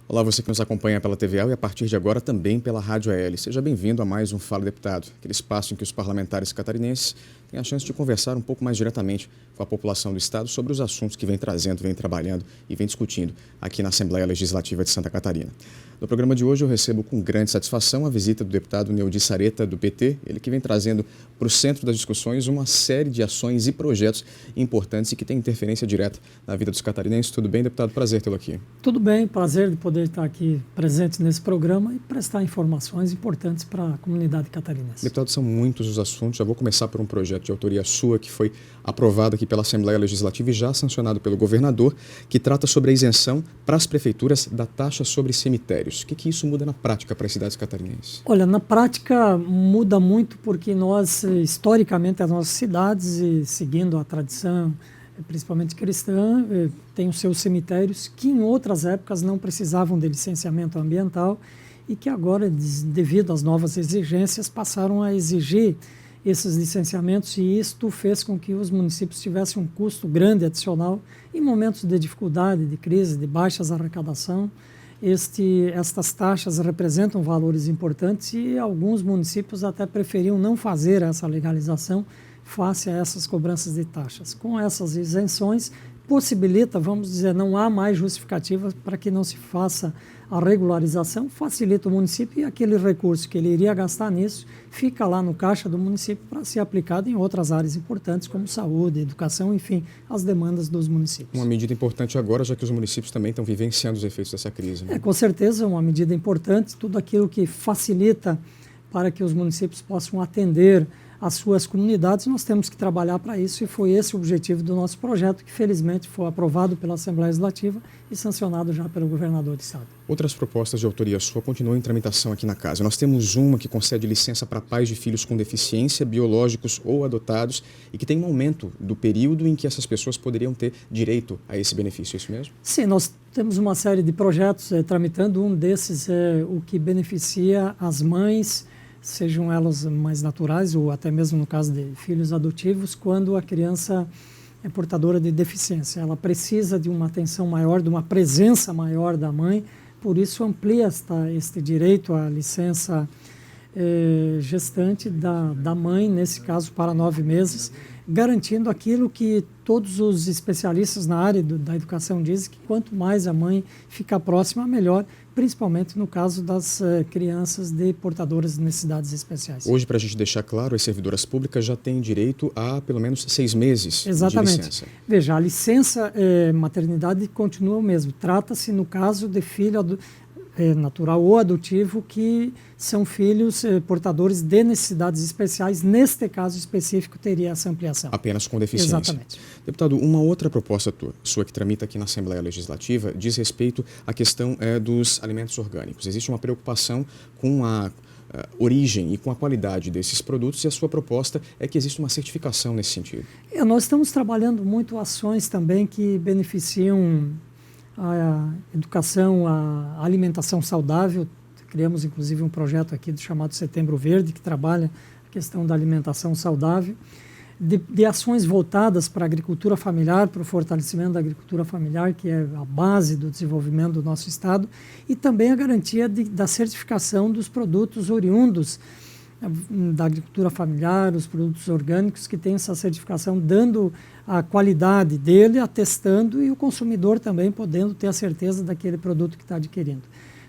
Olá, você que nos acompanha pela TVL e a partir de agora também pela Rádio AL. Seja bem-vindo a mais um Fala Deputado, aquele espaço em que os parlamentares catarinenses têm a chance de conversar um pouco mais diretamente com a população do Estado sobre os assuntos que vem trazendo, vem trabalhando e vem discutindo aqui na Assembleia Legislativa de Santa Catarina. No programa de hoje eu recebo com grande satisfação a visita do deputado Neudi Sareta, do PT, ele que vem trazendo para o centro das discussões uma série de ações e projetos importantes e que tem interferência direta na vida dos catarinenses. Tudo bem, deputado? Prazer tê-lo aqui. Tudo bem, prazer de poder estar aqui presente nesse programa e prestar informações importantes para a comunidade catarinense. Deputado, são muitos os assuntos. Já vou começar por um projeto de autoria sua que foi aprovado aqui pela Assembleia Legislativa e já sancionado pelo governador, que trata sobre a isenção para as prefeituras da taxa sobre cemitérios. O que isso muda na prática para as cidades catarinenses? Olha, na prática muda muito porque nós, historicamente, as nossas cidades, e seguindo a tradição, principalmente cristã, tem os seus cemitérios que em outras épocas não precisavam de licenciamento ambiental e que agora, devido às novas exigências, passaram a exigir esses licenciamentos, e isto fez com que os municípios tivessem um custo grande adicional em momentos de dificuldade, de crise, de baixas arrecadação. Estas taxas representam valores importantes e alguns municípios até preferiam não fazer essa legalização face a essas cobranças de taxas. Com essas isenções, possibilita, vamos dizer, não há mais justificativa para que não se faça a regularização, facilita o município e aquele recurso que ele iria gastar nisso fica lá no caixa do município para ser aplicado em outras áreas importantes como saúde, educação, enfim, as demandas dos municípios. Uma medida importante agora, já que os municípios também estão vivenciando os efeitos dessa crise, né? Com certeza, uma medida importante, tudo aquilo que facilita para que os municípios possam atender as suas comunidades, nós temos que trabalhar para isso e foi esse o objetivo do nosso projeto, que felizmente foi aprovado pela Assembleia Legislativa e sancionado já pelo governador do Estado. Outras propostas de autoria sua continuam em tramitação aqui na casa. Nós temos uma que concede licença para pais de filhos com deficiência, biológicos ou adotados, e que tem um aumento do período em que essas pessoas poderiam ter direito a esse benefício, é isso mesmo? Sim, nós temos uma série de projetos tramitando. Um desses é o que beneficia as mães, sejam elas mais naturais ou até mesmo no caso de filhos adotivos, quando a criança é portadora de deficiência. Ela precisa de uma atenção maior, de uma presença maior da mãe, por isso amplia este direito à licença gestante da mãe, nesse caso para 9 meses, garantindo aquilo que todos os especialistas na área da educação dizem, que quanto mais a mãe fica próxima, melhor, principalmente no caso das crianças de portadoras de necessidades especiais. Hoje, para a gente deixar claro, as servidoras públicas já têm direito a pelo menos 6 meses Exatamente. de licença. Veja, a licença maternidade continua o mesmo. Trata-se, no caso de filho natural ou adotivo, que são filhos portadores de necessidades especiais. Neste caso específico, teria essa ampliação. Apenas com deficiência. Exatamente. Deputado, uma outra proposta sua que tramita aqui na Assembleia Legislativa diz respeito à questão dos alimentos orgânicos. Existe uma preocupação com a origem e com a qualidade desses produtos, e a sua proposta é que exista uma certificação nesse sentido. Nós estamos trabalhando muito ações também que beneficiam a educação, a alimentação saudável. Criamos inclusive um projeto aqui chamado Setembro Verde, que trabalha a questão da alimentação saudável, de ações voltadas para a agricultura familiar, para o fortalecimento da agricultura familiar, que é a base do desenvolvimento do nosso Estado, e também a garantia da certificação dos produtos oriundos da agricultura familiar, os produtos orgânicos que têm essa certificação, dando a qualidade dele, atestando, e o consumidor também podendo ter a certeza daquele produto que está adquirindo.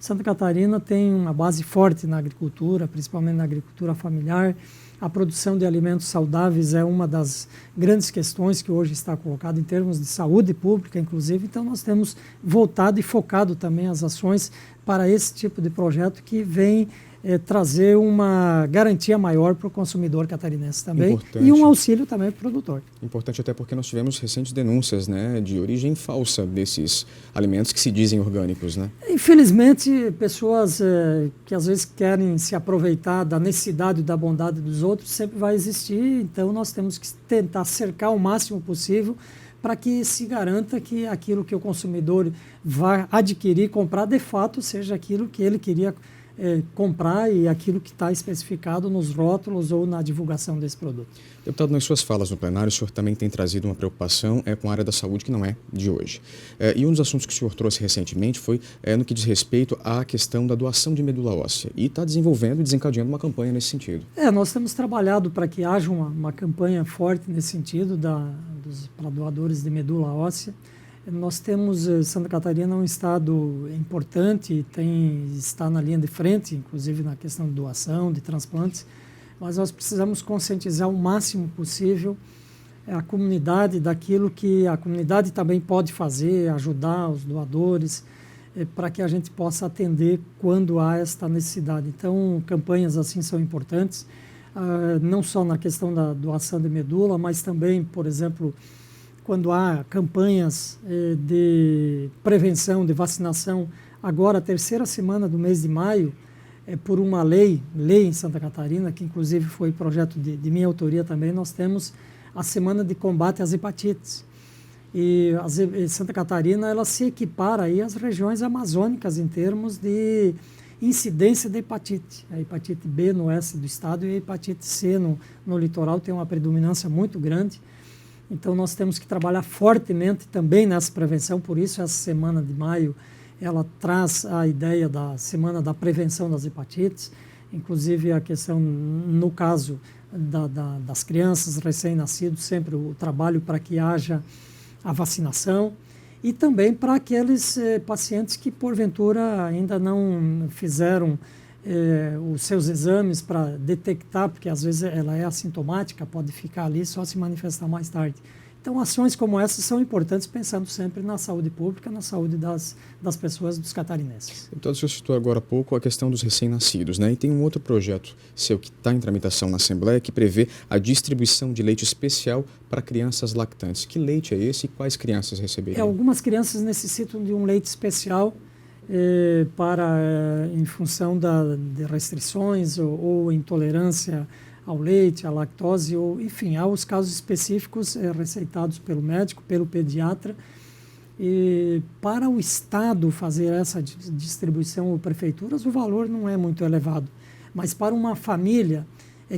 Santa Catarina tem uma base forte na agricultura, principalmente na agricultura familiar. A produção de alimentos saudáveis é uma das grandes questões que hoje está colocada em termos de saúde pública, inclusive. Então, nós temos voltado e focado também as ações para esse tipo de projeto que vem trazer uma garantia maior para o consumidor catarinense também. Importante. E um auxílio também para o produtor. Importante até porque nós tivemos recentes denúncias, né, de origem falsa desses alimentos que se dizem orgânicos, né? Infelizmente, pessoas que às vezes querem se aproveitar da necessidade e da bondade dos outros sempre vai existir, então nós temos que tentar cercar o máximo possível para que se garanta que aquilo que o consumidor vai adquirir, comprar, de fato, seja aquilo que ele queria comprar e aquilo que está especificado nos rótulos ou na divulgação desse produto. Deputado, nas suas falas no plenário, o senhor também tem trazido uma preocupação com a área da saúde, que não é de hoje. E um dos assuntos que o senhor trouxe recentemente foi no que diz respeito à questão da doação de medula óssea. E está desenvolvendo e desencadeando uma campanha nesse sentido. Nós temos trabalhado para que haja uma campanha forte nesse sentido para doadores de medula óssea. Nós temos, Santa Catarina, um estado importante, está na linha de frente, inclusive na questão de doação, de transplantes, mas nós precisamos conscientizar o máximo possível a comunidade daquilo que a comunidade também pode fazer, ajudar os doadores, para que a gente possa atender quando há esta necessidade. Então, campanhas assim são importantes, não só na questão da doação de medula, mas também, por exemplo, quando há campanhas de prevenção, de vacinação. Agora, a terceira semana do mês de maio, por uma lei em Santa Catarina, que inclusive foi projeto de minha autoria também, nós temos a Semana de Combate às Hepatites. E Santa Catarina, ela se equipara aí às regiões amazônicas em termos de incidência de hepatite. A hepatite B no oeste do estado e a hepatite C no litoral tem uma predominância muito grande. Então, nós temos que trabalhar fortemente também nessa prevenção, por isso essa semana de maio, ela traz a ideia da Semana da Prevenção das Hepatites, inclusive a questão, no caso das crianças recém-nascidos, sempre o trabalho para que haja a vacinação e também para aqueles pacientes que, porventura, ainda não fizeram os seus exames para detectar, porque às vezes ela é assintomática, pode ficar ali só se manifestar mais tarde. Então, ações como essas são importantes, pensando sempre na saúde pública, na saúde das pessoas, dos catarinenses. Então, o senhor citou agora há pouco a questão dos recém-nascidos, né? E tem um outro projeto seu que está em tramitação na Assembleia que prevê a distribuição de leite especial para crianças lactantes. Que leite é esse e quais crianças receberiam? Algumas crianças necessitam de um leite especial em função de restrições ou intolerância ao leite, à lactose, ou enfim, há os casos específicos receitados pelo médico, pelo pediatra. E para o Estado fazer essa distribuição ou prefeituras, o valor não é muito elevado. Mas para uma família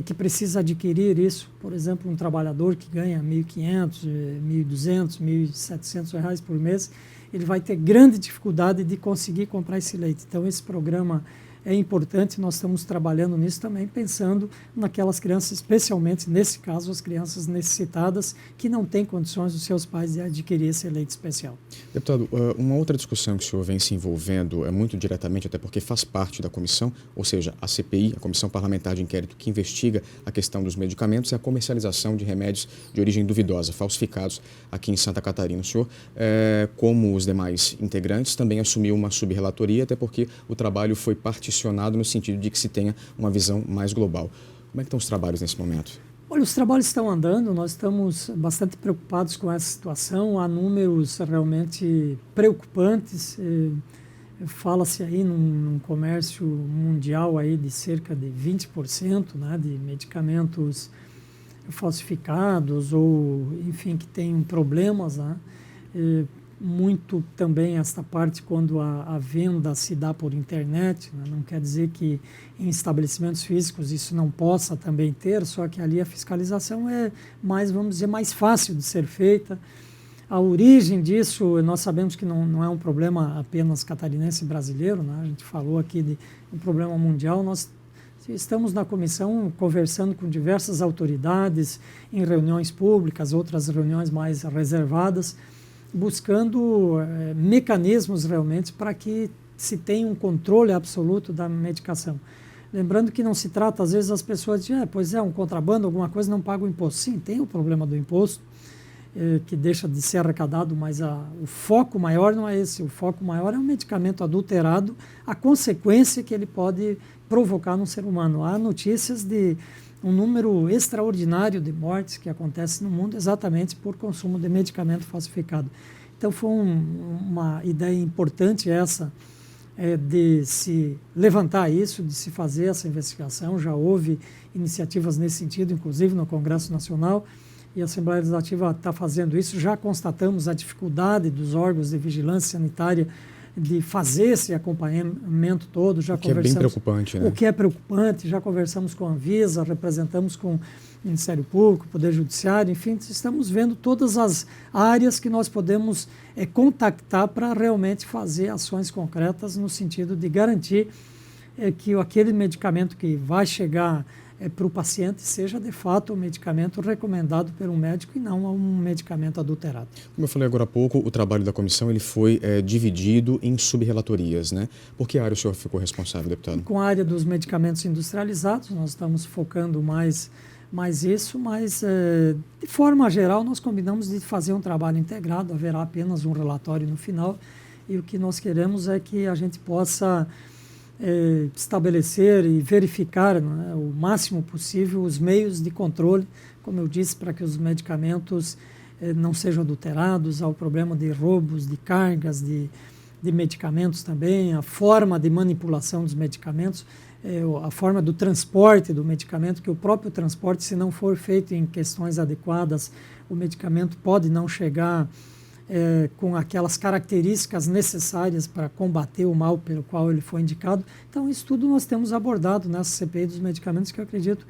que precisa adquirir isso, por exemplo, um trabalhador que ganha R$ 1.500, R$ 1.200, R$ 1.700 por mês, ele vai ter grande dificuldade de conseguir comprar esse leite. Então, esse programa é importante, nós estamos trabalhando nisso também, pensando naquelas crianças, especialmente, nesse caso, as crianças necessitadas que não têm condições dos seus pais de adquirir esse leite especial. Deputado, uma outra discussão que o senhor vem se envolvendo muito diretamente, até porque faz parte da comissão, ou seja, a CPI, a Comissão Parlamentar de Inquérito que investiga a questão dos medicamentos e a comercialização de remédios de origem duvidosa, falsificados aqui em Santa Catarina. O senhor, como os demais integrantes, também assumiu uma subrelatoria, até porque o trabalho foi particionado no sentido de que se tenha uma visão mais global. Como é que estão os trabalhos nesse momento? Olha, os trabalhos estão andando, nós estamos bastante preocupados com essa situação, há números realmente preocupantes, fala-se aí num comércio mundial aí de cerca de 20%, né, de medicamentos falsificados ou, enfim, que têm problemas, né, muito também esta parte quando a venda se dá por internet, né? Não quer dizer que em estabelecimentos físicos isso não possa também ter, só que ali a fiscalização é mais, vamos dizer, mais fácil de ser feita. A origem disso, nós sabemos que não é um problema apenas catarinense e brasileiro, né? A gente falou aqui de um problema mundial, nós estamos na comissão conversando com diversas autoridades, em reuniões públicas, outras reuniões mais reservadas, buscando mecanismos realmente para que se tenha um controle absoluto da medicação. Lembrando que não se trata, às vezes as pessoas dizem, pois é, um contrabando, alguma coisa, não paga o imposto. Sim, tem o problema do imposto, que deixa de ser arrecadado, mas o foco maior não é esse. O foco maior é um medicamento adulterado, a consequência que ele pode provocar no ser humano. Há notícias de um número extraordinário de mortes que acontece no mundo exatamente por consumo de medicamento falsificado. Então, foi uma ideia importante essa, de se levantar isso, de se fazer essa investigação. Já houve iniciativas nesse sentido, inclusive no Congresso Nacional, e a Assembleia Legislativa está fazendo isso. Já constatamos a dificuldade dos órgãos de vigilância sanitária de fazer esse acompanhamento todo. Já o que é bem preocupante, né? O que é preocupante, já conversamos com a Anvisa, representamos com o Ministério Público, Poder Judiciário, enfim, estamos vendo todas as áreas que nós podemos contactar para realmente fazer ações concretas no sentido de garantir que aquele medicamento que vai chegar para o paciente seja de fato um medicamento recomendado por um médico e não um medicamento adulterado. Como eu falei agora há pouco, o trabalho da comissão ele foi dividido em subrelatorias, né? Por que área o senhor ficou responsável, deputado? Com a área dos medicamentos industrializados, nós estamos focando mais isso, mas de forma geral nós combinamos de fazer um trabalho integrado, haverá apenas um relatório no final e o que nós queremos é que a gente possa estabelecer e verificar, né, o máximo possível os meios de controle, como eu disse, para que os medicamentos não sejam adulterados, há o problema de roubos, de cargas, de medicamentos também, a forma de manipulação dos medicamentos, a forma do transporte do medicamento, que o próprio transporte, se não for feito em questões adequadas, o medicamento pode não chegar com aquelas características necessárias para combater o mal pelo qual ele foi indicado. Então, isso tudo nós temos abordado nessa CPI dos medicamentos, que eu acredito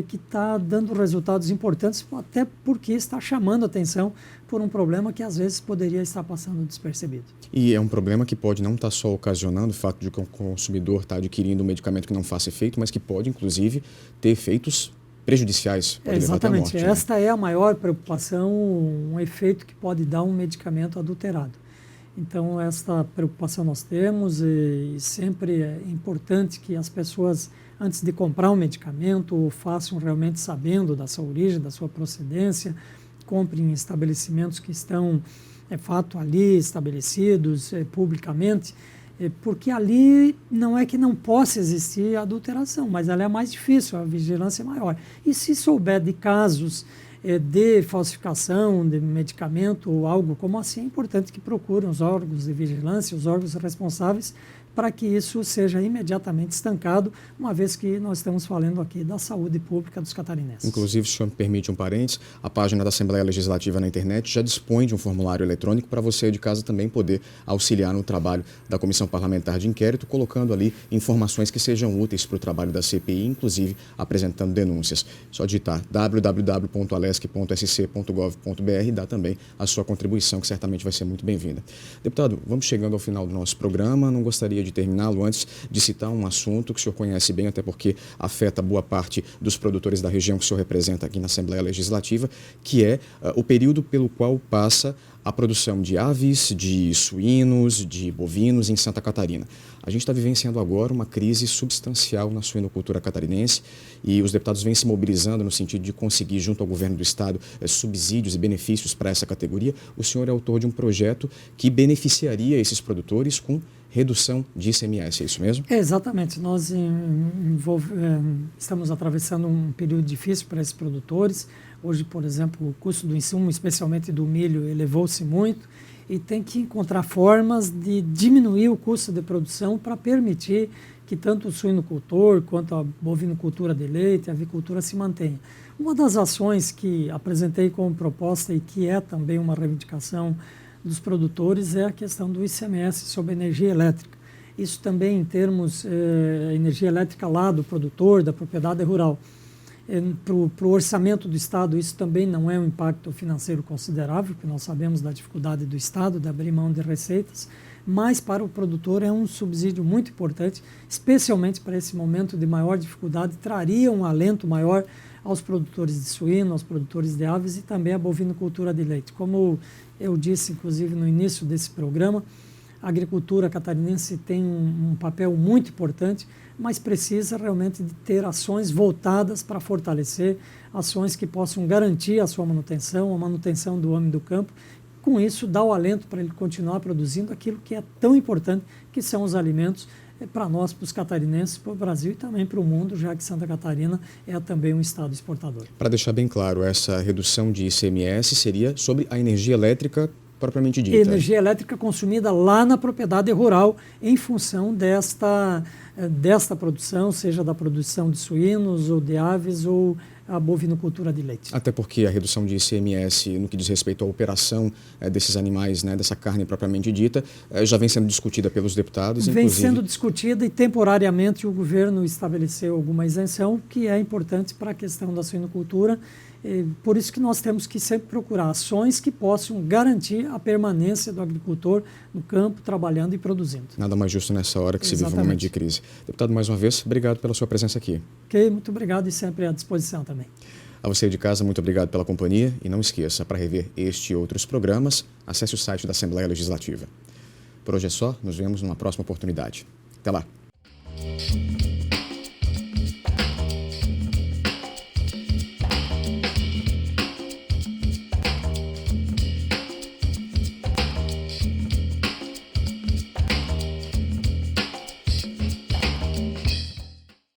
que está dando resultados importantes, até porque está chamando atenção por um problema que às vezes poderia estar passando despercebido. E é um problema que pode não estar só ocasionando o fato de que o consumidor está adquirindo um medicamento que não faça efeito, mas que pode, inclusive, ter efeitos prejudiciais. Exatamente. Morte, esta é a maior preocupação, um efeito que pode dar um medicamento adulterado. Então, esta preocupação nós temos e sempre é importante que as pessoas, antes de comprar um medicamento, o façam realmente sabendo da sua origem, da sua procedência, comprem em estabelecimentos que estão, fato, ali estabelecidos publicamente, porque ali não é que não possa existir adulteração, mas ela é mais difícil, a vigilância é maior. E se souber de casos de falsificação de medicamento ou algo como assim, é importante que procurem os órgãos de vigilância, os órgãos responsáveis, para que isso seja imediatamente estancado, uma vez que nós estamos falando aqui da saúde pública dos catarinenses. Inclusive, se o senhor me permite um parênteses, a página da Assembleia Legislativa na internet já dispõe de um formulário eletrônico para você de casa também poder auxiliar no trabalho da Comissão Parlamentar de Inquérito, colocando ali informações que sejam úteis para o trabalho da CPI, inclusive apresentando denúncias. Só digitar www.alesc.sc.gov.br e dar também a sua contribuição, que certamente vai ser muito bem-vinda. Deputado, vamos chegando ao final do nosso programa, não gostaria de terminá-lo antes de citar um assunto que o senhor conhece bem, até porque afeta boa parte dos produtores da região que o senhor representa aqui na Assembleia Legislativa, que é o período pelo qual passa a produção de aves, de suínos, de bovinos em Santa Catarina. A gente está vivenciando agora uma crise substancial na suinocultura catarinense e os deputados vêm se mobilizando no sentido de conseguir, junto ao governo do estado, subsídios e benefícios para essa categoria. O senhor é autor de um projeto que beneficiaria esses produtores com redução de ICMS, é isso mesmo? Exatamente. Nós estamos atravessando um período difícil para esses produtores. Hoje, por exemplo, o custo do insumo, especialmente do milho, elevou-se muito e tem que encontrar formas de diminuir o custo de produção para permitir que tanto o suinocultor quanto a bovinocultura de leite, a avicultura se mantenha. Uma das ações que apresentei como proposta e que é também uma reivindicação dos produtores é a questão do ICMS sobre energia elétrica. Isso também em termos energia elétrica lá do produtor, da propriedade rural. Para o orçamento do Estado, isso também não é um impacto financeiro considerável, porque nós sabemos da dificuldade do Estado de abrir mão de receitas, mas para o produtor é um subsídio muito importante, especialmente para esse momento de maior dificuldade, traria um alento maior aos produtores de suíno, aos produtores de aves e também à bovinocultura de leite. Como eu disse, inclusive, no início desse programa, a agricultura catarinense tem um papel muito importante, mas precisa realmente de ter ações voltadas para fortalecer, ações que possam garantir a sua manutenção, a manutenção do homem do campo. Com isso, dá o alento para ele continuar produzindo aquilo que é tão importante, que são os alimentos para nós, para os catarinenses, para o Brasil e também para o mundo, já que Santa Catarina é também um estado exportador. Para deixar bem claro, essa redução de ICMS seria sobre a energia elétrica propriamente dita. Energia elétrica consumida lá na propriedade rural em função desta produção, seja da produção de suínos ou de aves ou a bovinocultura de leite. Até porque a redução de ICMS no que diz respeito à operação desses animais, né, dessa carne propriamente dita, já vem sendo discutida pelos deputados. Vem sendo discutida e temporariamente o governo estabeleceu alguma isenção que é importante para a questão da suinocultura. Por isso que nós temos que sempre procurar ações que possam garantir a permanência do agricultor no campo, trabalhando e produzindo. Nada mais justo nessa hora que se vive um momento de crise. Deputado, mais uma vez, obrigado pela sua presença aqui. Ok, muito obrigado e sempre à disposição também. A você de casa, muito obrigado pela companhia e não esqueça, para rever este e outros programas, acesse o site da Assembleia Legislativa. Por hoje é só, nos vemos numa próxima oportunidade. Até lá!